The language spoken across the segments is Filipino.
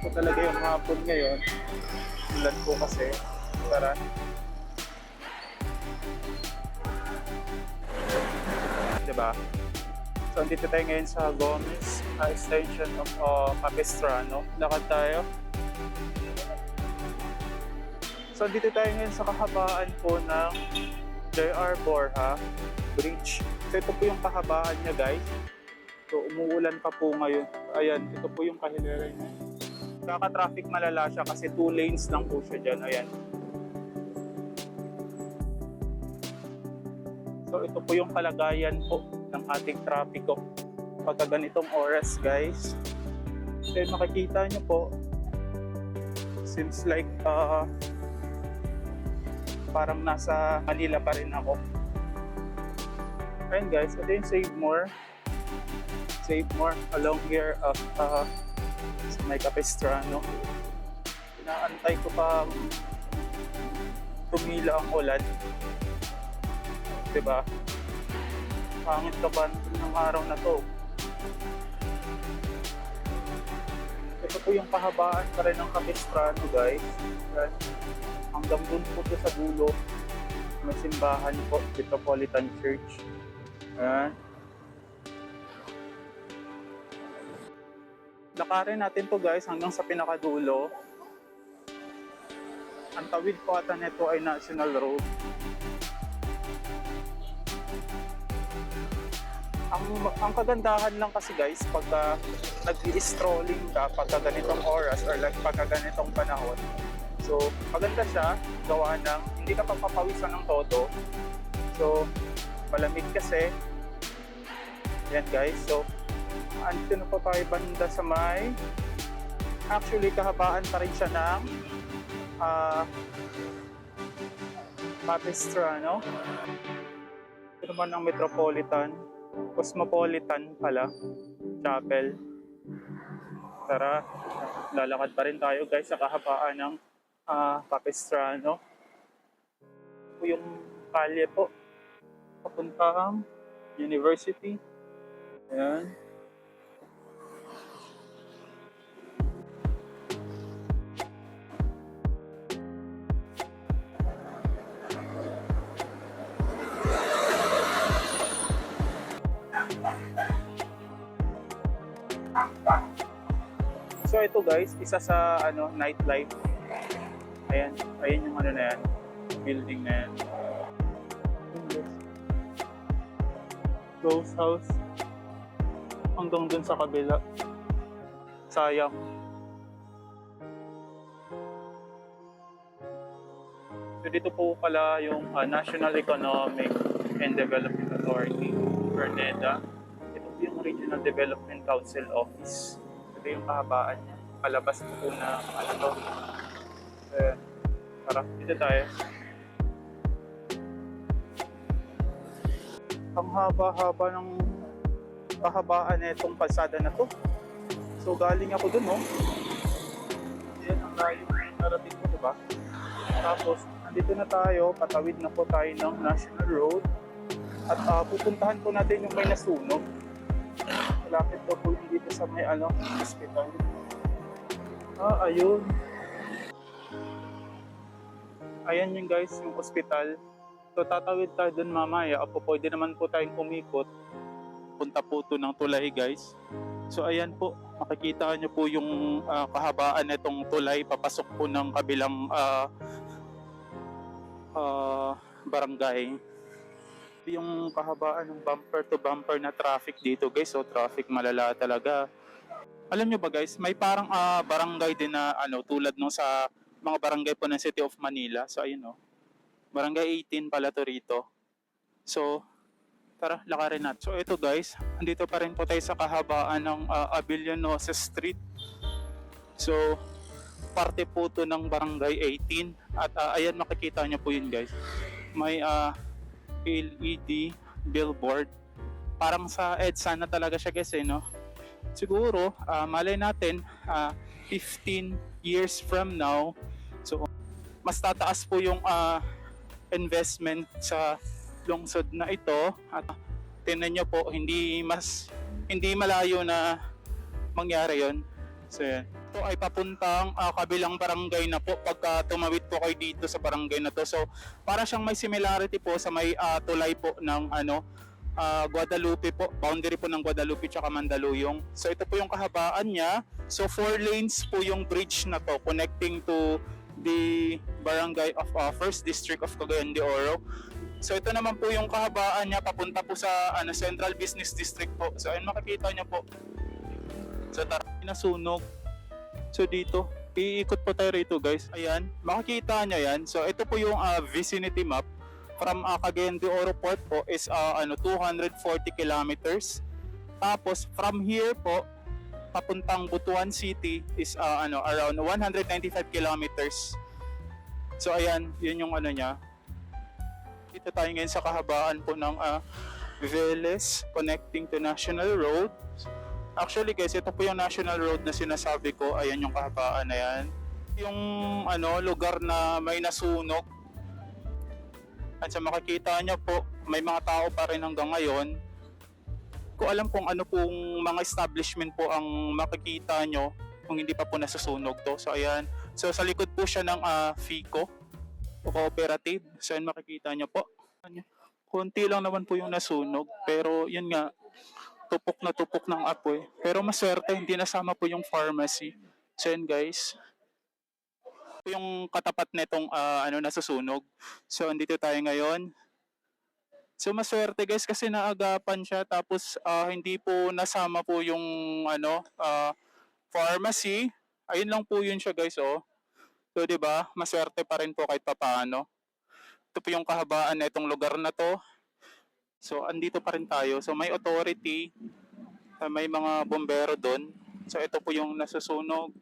po talaga yung hapon ngayon. Ulan po kasi. Tara. Diba? So, andito tayo ngayon sa Gomez extension of Capistrano. Lakad tayo. So, andito tayo ngayon sa kahabaan po ng J.R. Borja Bridge. So, ito po yung kahabaan niya, guys. So, umuulan pa po ngayon. Ayan, ito po yung kahilera niya. Kaka-traffic malala siya kasi 2 lanes lang po siya dyan. Ayan. So, ito po yung kalagayan po ng ating trapiko pagka ganitong oras, guys. So, makikita nyo po, seems like parang nasa Manila pa rin ako. Ayun, guys, ito yung Save More along here of sa may Capistrano. Inaantay ko pa tumila ang ulan. Diba? Pangit ka ba ng araw na to? Ito po yung kahabaan pa rin ng Capistrano, guys. Yan. Hanggang dun po to sa dulo. May simbahan po, Metropolitan Church. Ayan. Lakarin natin to, guys, hanggang sa pinakadulo. Ang tawid po ata nito ay National Road. Ang kagandahan lang kasi, guys, pagka nag-i-strolling ka pagka ganitong oras or like pagka ganitong panahon. So, maganda siya, gawa ng hindi ka papapawisan ng todo. So, malamig kasi. Yan, guys. So, andito na po tayo banda sa may, actually, kahabaan pa rin siya ng Capistrano. Ito naman ang Cosmopolitan pala, Chapel. Tara, lalakad pa rin tayo, guys, sa kahabaan ng Capistrano. Ito yung kalye po papuntang University. Ayan. So ito, guys, isa sa nightlife. Ayan, ayan yung na yan, building na yan. Ghost house. Hanggang dun sa kabila. Sayang. So dito po pala yung National Economic and Development Authority, Verneda. Ito po yung Regional Development Council Office. Ito yung kahabaan niya. Palabas po na to. Tara, dito tayo. Ang haba-haba ng kahabaan na itong kalsada na to. So galing ako dun, no? Yan ang layo ng narating ko, diba? Tapos, andito na tayo, patawid na po tayo ng National Road. At pupuntahan po natin yung may nasunog. Malapit po po dito sa may hospital. Ayun. Ayan yung, guys, yung hospital. So tatawid tayo dun mamaya. Pwede naman po tayong umikot. Punta po ito ng tulay, guys. So ayan po, makikita nyo po yung kahabaan nitong tulay. Papasok po ng kabilang barangay. Yung kahabaan ng bumper to bumper na traffic dito, guys. So traffic malala talaga. Alam nyo ba, guys, may parang barangay din na tulad nung sa mga barangay po ng City of Manila. So ayun, barangay 18 pala to rito. So tara, lakarin natin. So ito, guys, andito pa rin po tayo sa kahabaan ng Abilianosa Street. So parte po to ng barangay 18. At ayan, makikita nyo po yun, guys. May LED billboard. Parang sa EDSA na talaga siya, guys, no? Siguro, malay natin, 15 years from now, so mas tataas po yung investment sa lungsod na ito. At tingnan nyo po, hindi malayo na mangyari yon. So yan. Ito ay papuntang kabilang barangay na po pagka tumawid po kayo dito sa barangay na to. So para siyang may similarity po sa may tulay po ng Guadalupe po, boundary po ng Guadalupe tsaka Mandaluyong. So ito po yung kahabaan niya. So 4 lanes po yung bridge na to connecting to the barangay of 1st District of Cagayan de Oro. So ito naman po yung kahabaan niya papunta po sa Central Business District po. So ayun makikita niyo po. So tara, nasunog. So dito, iikot po tayo rito guys. Ayan, makikita niyo yan. So ito po yung vicinity map from Cagayan de Oro Port po is 240 kilometers. Tapos from here po papuntang Butuan City is around 195 kilometers. So ayan, yun yung niya. Dito tayo ngayon sa kahabaan po ng Veles connecting to National Road. Actually guys, ito po yung National Road na sinasabi ko. Ayan yung kahabaan na yan. Yung lugar na may nasunog. At sa makikita nyo po, may mga tao pa rin hanggang ngayon. Ko alam kung ano pong mga establishment po ang makikita nyo kung hindi pa po nasusunog to. So ayan. So sa likod po siya ng FICO o cooperative. So ayan makikita nyo po. Konti lang naman po yung nasunog. Pero yun nga, tupok ng apoy. Pero maswerte, hindi nasama po yung pharmacy. So ayan guys. Yung katapat nitong nasusunog. So andito tayo ngayon. So maswerte guys kasi naagapan siya tapos hindi po nasama po yung pharmacy. Ayun lang po yun siya guys oh. So 'di ba? Maswerte pa rin po kahit papaano. Ito po yung kahabaan na itong lugar na to. So andito pa rin tayo. So may authority, may mga bombero doon. So ito po yung nasusunog.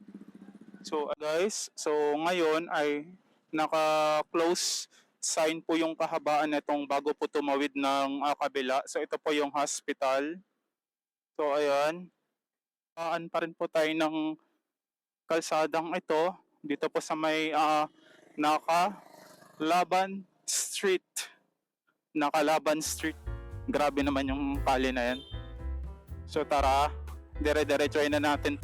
So guys, so ngayon ay naka-close sign po yung kahabaan nitong bago po tumawid ng kabila. So ito po yung hospital. So ayan. Pa rin po tayo ng kalsadang ito. Dito po sa may Nakalaban Street. Nakalaban Street. Grabe naman yung pali na yan. So tara, dire-diretsoy na natin.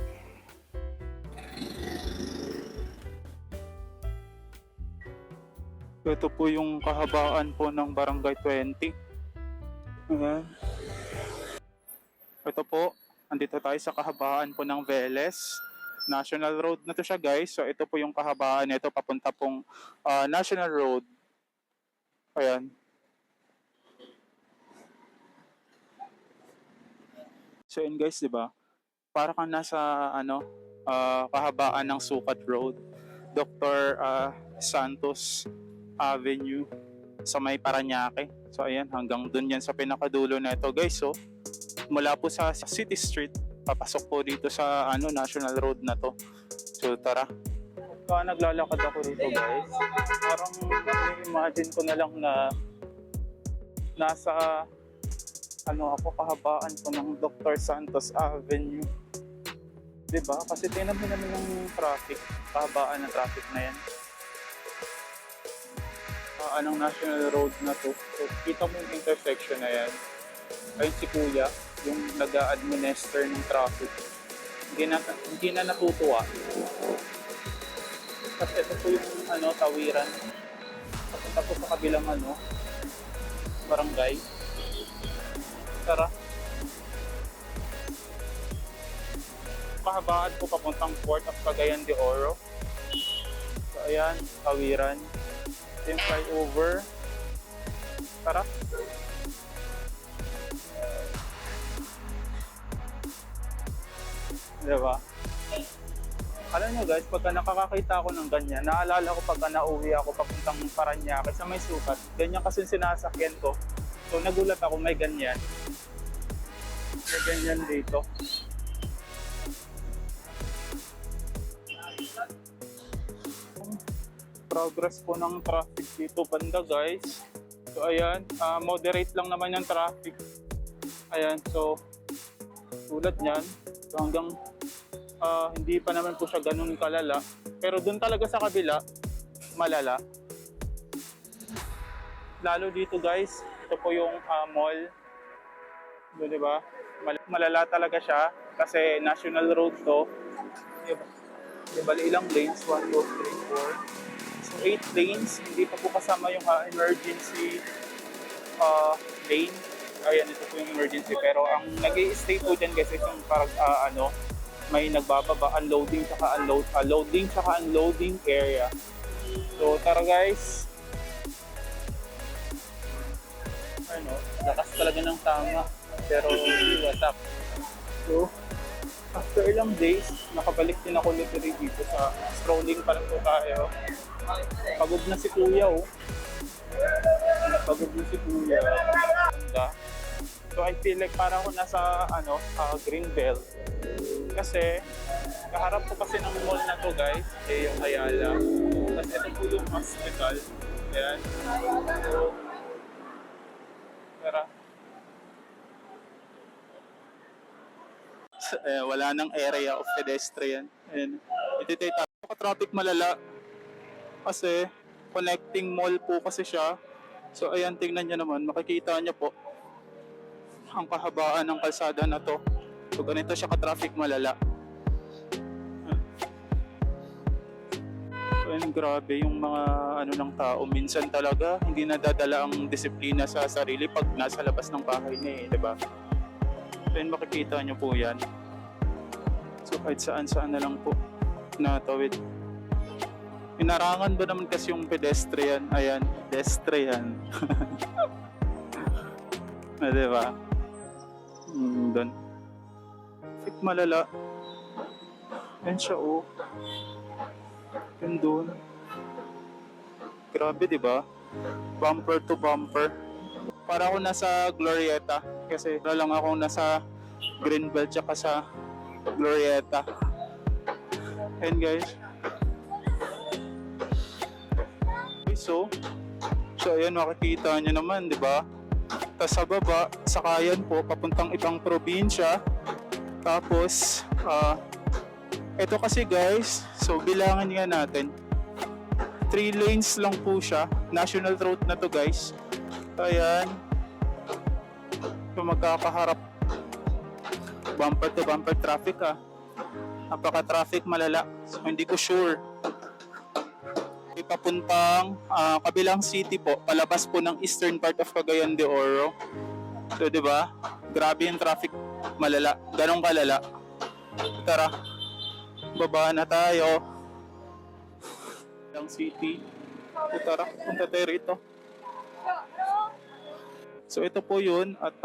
Ito po yung kahabaan po ng Barangay 20. Ayan. Ito po, andito tayo sa kahabaan po ng Veles. National Road na to siya guys. So ito po yung kahabaan nito papunta pong National Road. Ayan. So yun guys, 'di ba? Para kang nasa kahabaan ng Sukat Road. Dr. Santos Avenue sa may Parañaque. So ayan, hanggang dun yan sa pinakadulo na ito guys. So mula po sa City Street, papasok po dito sa National Road na to. So tara. Pagka naglalakad ako dito guys, parang imagine ko na lang na nasa ako kahabaan ko ng Dr. Santos Avenue. Diba? Kasi tingnan mo naman yung traffic, kahabaan ng traffic na yan. Anong National Road na to. So, kita mo yung intersection na yan. Ayun si Kuya, yung nag-a-administer ng traffic. Hindi na natutuwa. Kasi ito po yung tawiran. Papunta po sa kabilang barangay. Tara. Kahabaan po papuntang Port of Cagayan de Oro. So ayan, tawiran. Yung flyover. Tara. Diba? Alam nyo guys, pagka nakakakita ako ng ganyan, naalala ko pagka nauwi ako papuntang Parañaque sa may Sukat. Ganyan kasi sinasakyan ko. So nagulat ako may ganyan. May ganyan dito. Progress po ng traffic dito banda guys. So ayan, moderate lang naman yung traffic. Ayan, so tulad niyan, so, hanggang hindi pa naman po siya ganun kalala. Pero dun talaga sa kabila, malala. Lalo dito guys, ito po yung mall. Diba? Malala talaga siya kasi national road to. Diba? Di bali ilang lanes? 1, 2, 3, 4. So 8 lanes, hindi pa po kasama yung emergency lane. Ayan, ito po yung emergency. Pero ang nag-i-stay po dyan guys is yung parang may nagbababa, unloading tsaka loading tsaka unloading area. So tara guys. Ano, lakas talaga ng tama. Pero what's up? So, after ilang days, nakabalik din ako literally dito sa strolling pa lang po tayo. Pagod na si Kuya, oh. Pagod na si Kuya. Ganda. So I feel like parang ako nasa Greenbelt. Kasi kaharap po kasi ng mall na to guys, yung Ayala. Kasi ito po yung hospital. Ayan. So, tara. Wala nang area of pedestrian. Ayan. Ito tayo traffic malala. Kasi connecting mall po kasi siya. So ayan, tingnan nyo naman, makikita nyo po ang kahabaan ng kalsada na to. So ganito siya ka-traffic malala. So ayan, grabe yung mga ng tao. Minsan talaga hindi nadadala ang disiplina sa sarili pag nasa labas ng bahay niya, diba? So ayan, makikita nyo po yan. So kahit saan-saan na lang po natawid. Inarangan ba naman kasi yung pedestrian? Ayan, pedestrian. Na diba? Doon. Traffic malala. Yan siya, oh. Yan doon. Grabe, diba? Bumper to bumper. Para ako nasa Glorieta. Kasi wala lang ako nasa Greenbelt tsaka sa Glorieta. Ayan guys. So ayan, makikita nyo naman, di ba? Tapos sa baba, sakayan po, papuntang ibang probinsya. Tapos, ito kasi guys, so bilangan nga natin. 3 lanes lang po siya. National road na to guys. Ayan. So magkakaharap. Bumper to bumper traffic Napaka-traffic malala. So hindi ko sure. Papuntang kabilang city po, palabas po ng eastern part of Cagayan de Oro. So, di ba? Grabe yung traffic malala, ganong kalala. Tara, baba na tayo. Kabilang city. So, tara, punta tayo rito. So, ito po yun. At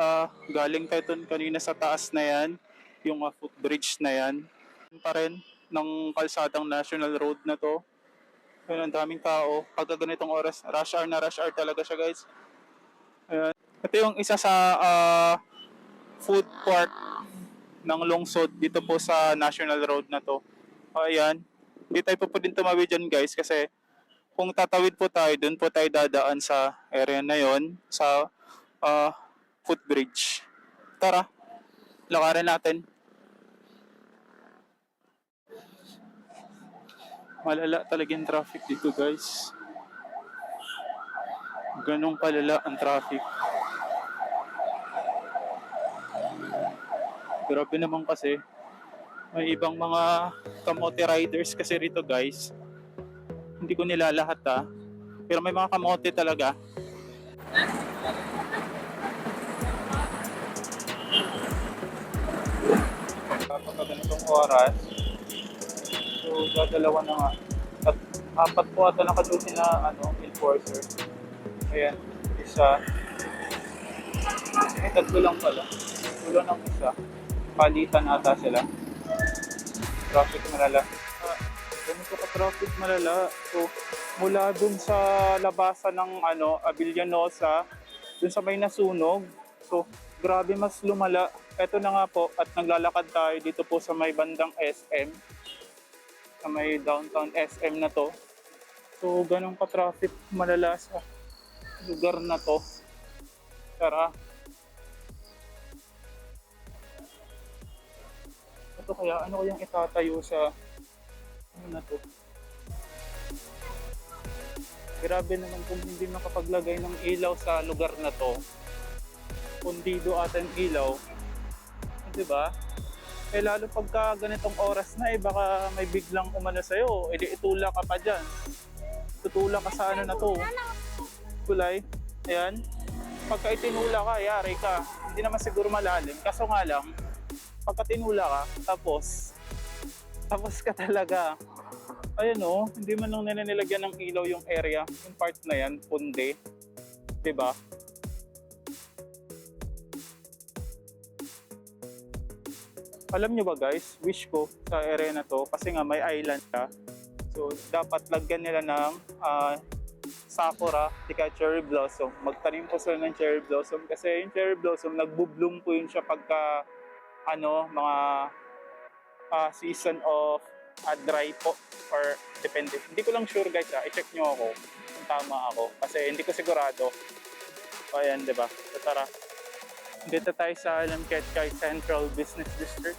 galing tayo dun kanina sa taas na yan, yung footbridge na yan. Pa rin ng kalsadang national road na to. Ayan, ang daming tao. Pagka ganitong oras, rush hour talaga siya guys. Ayan. Ito yung isa sa food court ng lungsod dito po sa National Road na to. Ayan. Hindi tayo po din tumawid dyan guys kasi kung tatawid po tayo, dun po tayo dadaan sa area na yon sa footbridge. Tara, lakarin natin. Malala talaga yung traffic dito guys. Ganong kalala ang traffic. Grabe naman kasi. May ibang mga kamote riders kasi rito guys. Hindi ko nilalahat pero may mga kamote talaga. Kapag ganitong oras, so, dadalawa na nga. At 4 po ata nakadusin na enforcer. Ayan, isa. Tatlo lang pala. Tulo ng isa. Palitan ata sila. Traffic malala. Ganito ka traffic malala. So, mula dun sa labasan ng Villanosa, dun sa may nasunog. So, grabe mas lumala. Ito na nga po at naglalakad tayo dito po sa may bandang SM. Sa may downtown SM na to. So, ganun ka-traffic malala sa lugar na to. Tara. Ito kaya, ano kayang itatayo sa na to? Grabe naman kung hindi makapaglagay ng ilaw sa lugar na to. Kundido ata ang ilaw. Diba? Eh lalo pagka ganitong oras na baka may biglang umano sa'yo, edi itulak ka pa dyan. Tutulak ka sa ano na to, kulay. Ayan. Pagka itinula ka, yari ka. Hindi naman siguro malalim. Kaso nga lang, pagka tinula ka, tapos ka talaga. Ayun hindi man lang nilagyan ng ilaw yung area, yung part na yan, pundi. 'Di ba? Alam nyo ba guys, wish ko sa area na to, kasi nga may island ka. So, dapat lagyan nila ng sakura, tika cherry blossom. Magtanim po sila ng cherry blossom kasi yung cherry blossom, nagbo-bloom po yun siya pagka, mga season of dry po or depende. Hindi ko lang sure guys i-check nyo ako kung tama ako kasi hindi ko sigurado. O ayan, di ba? So, tara. Dito tayo sa Alam Quezcay Central Business District.